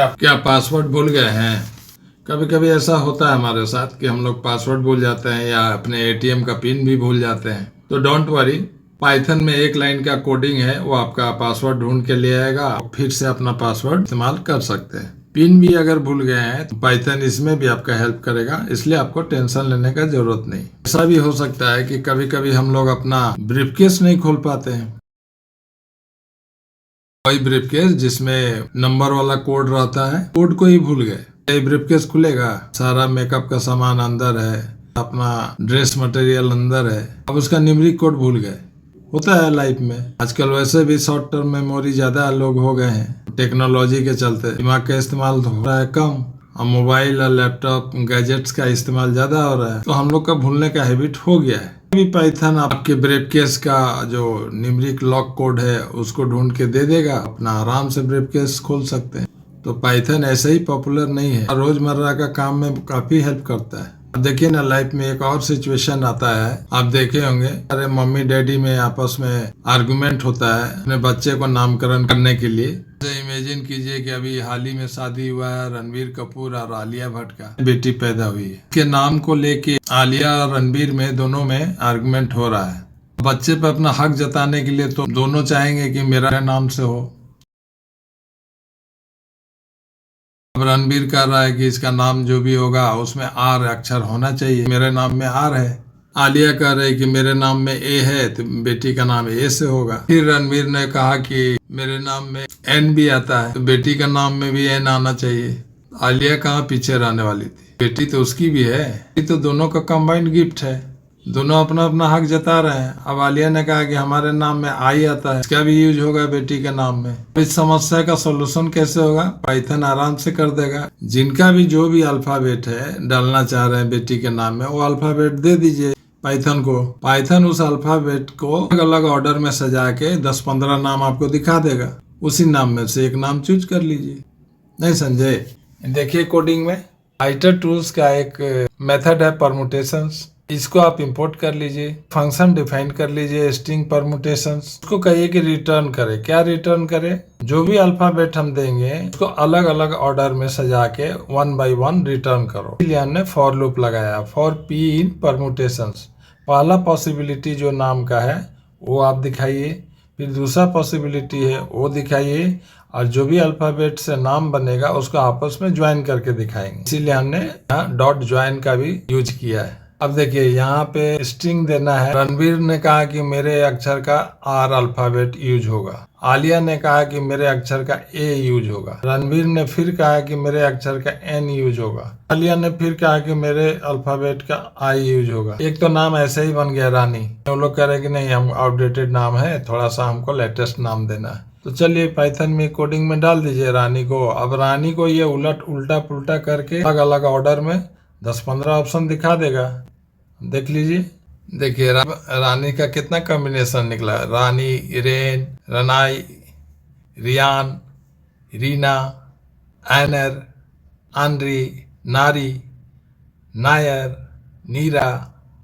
आप क्या पासवर्ड भूल गए हैं? कभी कभी ऐसा होता है हमारे साथ कि हम लोग पासवर्ड भूल जाते हैं या अपने एटीएम का पिन भी भूल जाते हैं। तो डोंट वरी, पाइथन में एक लाइन का कोडिंग है, वो आपका पासवर्ड ढूंढ के ले आएगा। फिर से अपना पासवर्ड इस्तेमाल कर सकते हैं। पिन भी अगर भूल गए हैं तो पाइथन इसमें भी आपका हेल्प करेगा, इसलिए आपको टेंशन लेने का जरूरत नहीं। ऐसा भी हो सकता है कि कभी कभी हम लोग अपना ब्रीफकेस नहीं खोल पाते हैं। कोई ब्रीफकेस जिसमें नंबर वाला कोड रहता है, कोड को ही भूल गए, ये ब्रीफकेस खुलेगा, सारा मेकअप का सामान अंदर है, अपना ड्रेस मटेरियल अंदर है, अब उसका न्यूमेरिक कोड भूल गए। होता है लाइफ में। आजकल वैसे भी शॉर्ट टर्म मेमोरी ज्यादा लोग हो गए हैं, टेक्नोलॉजी के चलते दिमाग का इस्तेमाल हो रहा है कम, और मोबाइल और लैपटॉप गैजेट्स का इस्तेमाल ज्यादा हो रहा है, तो हम लोग का भूलने का हैबिट हो गया है। भी पाइथन आपके ब्रीफकेस का जो न्यूमेरिक लॉक कोड है उसको ढूंढ के दे देगा, अपना आराम से ब्रीफकेस खोल सकते हैं। तो पाइथन ऐसे ही पॉपुलर नहीं है, रोजमर्रा का काम में काफी हेल्प करता है। अब देखिए ना, लाइफ में एक और सिचुएशन आता है, आप देखे होंगे, अरे मम्मी डैडी में आपस में आर्गुमेंट होता है अपने बच्चे को नामकरण करने के लिए। इमेजिन कीजिए कि अभी हाल ही में शादी हुआ है रणबीर कपूर और आलिया भट्ट का, बेटी पैदा हुई है। के नाम को लेके आलिया और रणबीर में दोनों में आर्गुमेंट हो रहा है। बच्चे पे अपना हक जताने के लिए तो दोनों चाहेंगे कि मेरा नाम से हो। अब रणबीर कह रहा है कि इसका नाम जो भी होगा उसमें आर अक्षर होना चाहिए, मेरे नाम में आर है। आलिया कह रही कि मेरे नाम में ए है तो बेटी का नाम ए से होगा। फिर रणबीर ने कहा कि मेरे नाम में एन भी आता है तो बेटी का नाम में भी एन आना चाहिए। आलिया कहाँ पीछे रहने वाली थी, बेटी तो उसकी भी है। ये तो दोनों का कंबाइंड गिफ्ट है, दोनों अपना अपना हक जता रहे हैं। अब आलिया ने कहा कि हमारे नाम में आई आता है, इसका भी यूज होगा बेटी के नाम में। इस समस्या का सोल्यूशन कैसे होगा? पाइथन आराम से कर देगा। जिनका भी जो भी अल्फाबेट है डालना चाह रहे हैं बेटी के नाम में, वो अल्फाबेट दे दीजिए पाइथन को। पाइथन उस अल्फाबेट को अलग अलग ऑर्डर में सजा के 10-15 नाम आपको दिखा देगा, उसी नाम में से एक नाम चूज कर लीजिए। नहीं समझे? देखिए कोडिंग में राइटर टूल्स का एक मेथड है परमुटेशंस, इसको आप इंपोर्ट कर लीजिए। फंक्शन डिफाइन कर लीजिए स्ट्रिंग परमुटेशंस। उसको कहिए कि रिटर्न करे। क्या रिटर्न करे? जो भी अल्फाबेट हम देंगे उसको अलग अलग ऑर्डर में सजा के 1 by 1 रिटर्न करो। इसलिए हमने फॉर लूप लगाया, फॉर पी इन परमुटेशंस। पहला पॉसिबिलिटी जो नाम का है वो आप दिखाइए, फिर दूसरा पॉसिबिलिटी है वो दिखाइए, और जो भी अल्फाबेट से नाम बनेगा उसको आपस में ज्वाइन करके दिखाएंगे। इसीलिए हमने यहाँ डॉट ज्वाइन का भी यूज किया है। अब देखिए यहाँ पे स्ट्रिंग देना है। रणबीर ने कहा कि मेरे अक्षर का आर अल्फाबेट यूज होगा, आलिया ने कहा कि मेरे अक्षर का ए यूज होगा, रणबीर ने फिर कहा कि मेरे अक्षर का एन यूज होगा, आलिया ने फिर कहा कि मेरे अल्फाबेट का आई यूज होगा। एक तो नाम ऐसे ही बन गया रानी। वो लोग कह रहे कि नहीं, हम आउटडेटेड नाम है, थोड़ा सा हमको लेटेस्ट नाम देना है। तो चलिए पाइथन में कोडिंग में डाल दीजिए रानी को। अब रानी को ये उल्टा पुल्टा करके अलग अलग ऑर्डर में 10-15 ऑप्शन दिखा देगा। देख लीजिए, देखिए रानी का कितना कॉम्बिनेशन निकला। रानी, रेन, रनाई, रियान, रीना, एनर, आंद्री, नारी, नायर, नीरा।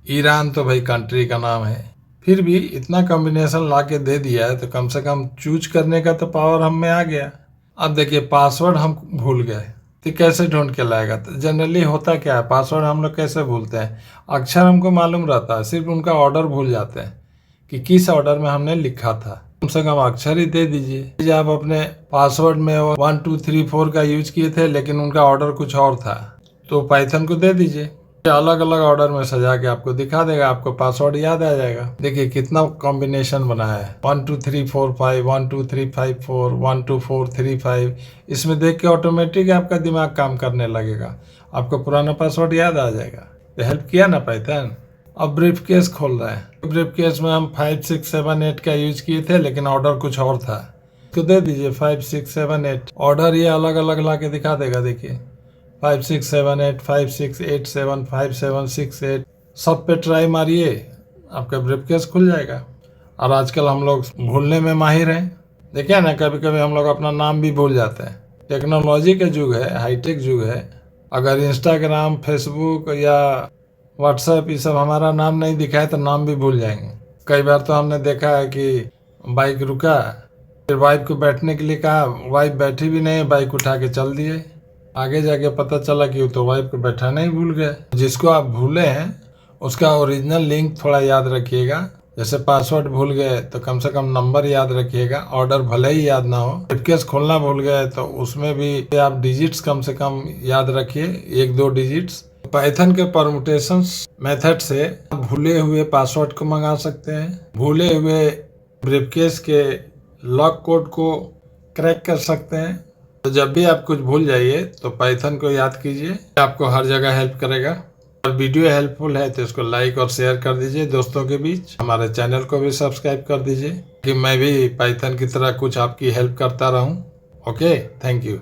ईरान तो भाई कंट्री का नाम है। फिर भी इतना कॉम्बिनेशन ला के दे दिया है तो कम से कम चूज करने का तो पावर हम में आ गया। अब देखिए पासवर्ड हम भूल गए तो कैसे ढूंढ के लाएगा? तो जनरली होता क्या है, पासवर्ड हम लोग कैसे भूलते हैं? अक्षर हमको मालूम रहता है, सिर्फ उनका ऑर्डर भूल जाते हैं कि किस ऑर्डर में हमने लिखा था। कम से कम अक्षर ही दे दीजिए। आप अपने पासवर्ड में 1 2 3 4 का यूज किए थे लेकिन उनका ऑर्डर कुछ और था, तो पाइथन को दे दीजिए, अलग अलग ऑर्डर में सजा के आपको दिखा देगा, आपको पासवर्ड याद आ जाएगा। देखिए कितना कॉम्बिनेशन बनाया है, 1 2 3 4 5, 1 2 3 5 4, 1 2 4 3 5। इसमें देख के ऑटोमेटिक आपका दिमाग काम करने लगेगा, आपको पुराना पासवर्ड याद आ जाएगा। तो हेल्प किया ना पाइथन। अब ब्रीफकेस खोल रहे हैं। ब्रीफकेस में हम 5 6 7 8 का यूज किए थे लेकिन ऑर्डर कुछ और था, तो दे दीजिए 5 6 7 8। ऑर्डर ये अलग अलग ला के दिखा देगा। देखिए 5 6 7 8, 5 6 8 7, 5 7 6 8। सब पे ट्राई मारिए, आपका ब्रीफकेस खुल जाएगा। और आजकल हम लोग भूलने में माहिर हैं। देखिए ना, कभी कभी हम लोग अपना नाम भी भूल जाते हैं। टेक्नोलॉजी का युग है, हाईटेक युग है। अगर इंस्टाग्राम, फेसबुक या व्हाट्सएप ये सब हमारा नाम नहीं दिखाए तो नाम भी भूल जाएंगे। कई बार तो हमने देखा है कि बाइक रुका, फिर वाइफ को बैठने के लिए कहा, वाइफ बैठी भी नहीं, बाइक उठा के चल दिए। आगे जाके पता चला कि वो तो वाइफ को बैठाना ही भूल गए। जिसको आप भूले हैं उसका ओरिजिनल लिंक थोड़ा याद रखिएगा। जैसे पासवर्ड भूल गए तो कम से कम नंबर याद रखिएगा, ऑर्डर भले ही याद ना हो। ब्रीफकेस खोलना भूल गए तो उसमें भी आप डिजिट्स कम से कम याद रखिए, 1-2 डिजिट्स। पाइथन के परमुटेशंस मेथड से आप भूले हुए पासवर्ड को मंगा सकते हैं, भूले हुए ब्रीफकेस के लॉक कोड को क्रैक कर सकते हैं। तो जब भी आप कुछ भूल जाइए तो पाइथन को याद कीजिए, आपको हर जगह हेल्प करेगा। और वीडियो हेल्पफुल है तो इसको लाइक और शेयर कर दीजिए दोस्तों के बीच। हमारे चैनल को भी सब्सक्राइब कर दीजिए कि मैं भी पाइथन की तरह कुछ आपकी हेल्प करता रहूं। Okay, thank you.